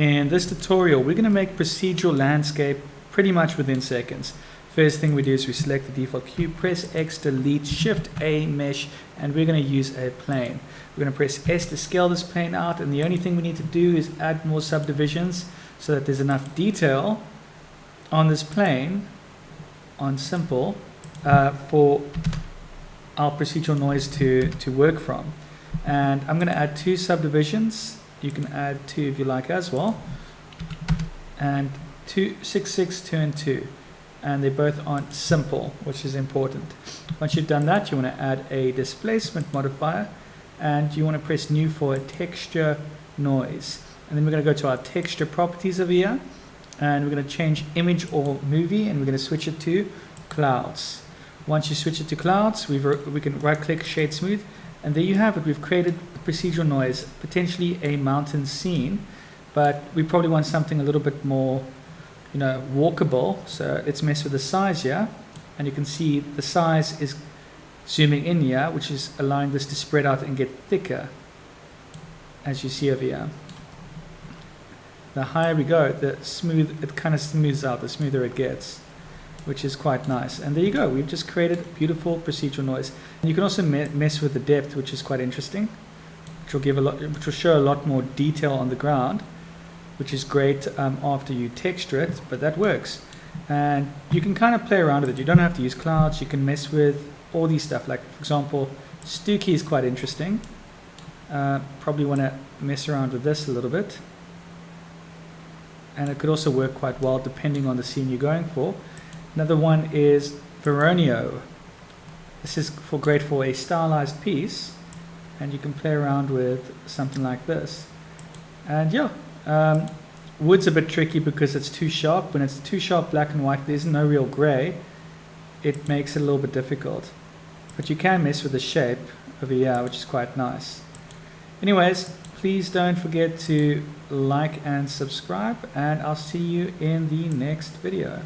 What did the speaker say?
In this tutorial, we're going to make procedural landscape pretty much within seconds. First thing we do is we select the default cube, press X, delete, Shift A, mesh, and we're going to use a plane. We're going to press S to scale this plane out, and the only thing we need to do is add more subdivisions so that there's enough detail on this plane, on simple, for our procedural noise to work from. And I'm going to add 2 subdivisions. You can add 2 if you like as well, and 2, 6, 6, 2 and 2, and they're both on simple, which is important. Once you've done that, you want to add a displacement modifier, and you want to press new for a texture noise, and then we're going to go to our texture properties over here, and we're going to change image or movie, and we're going to switch it to clouds. Once you switch it to clouds, we can right click, shade smooth, and there you have it. We've created a procedural noise, potentially a mountain scene, but we probably want something a little bit more, walkable. So let's mess with the size here, and you can see the size is zooming in here, which is allowing this to spread out and get thicker, as you see over here. The higher we go, it kind of smooths out, the smoother it gets, which is quite nice. And there you go, we've just created beautiful procedural noise. And you can also mess with the depth, which is quite interesting, which will show a lot more detail on the ground, which is great after you texture it, but that works. And you can kind of play around with it. You don't have to use clouds. You can mess with all these stuff. Like, for example, Stooky is quite interesting. Probably want to mess around with this a little bit. And it could also work quite well depending on the scene you're going for. Another one is Veronio. This is great for a stylized piece, and you can play around with something like this. And yeah, wood's a bit tricky because it's too sharp. When it's too sharp black and white, there's no real gray. It makes it a little bit difficult. But you can mess with the shape over here, which is quite nice. Anyways, please don't forget to like and subscribe, and I'll see you in the next video.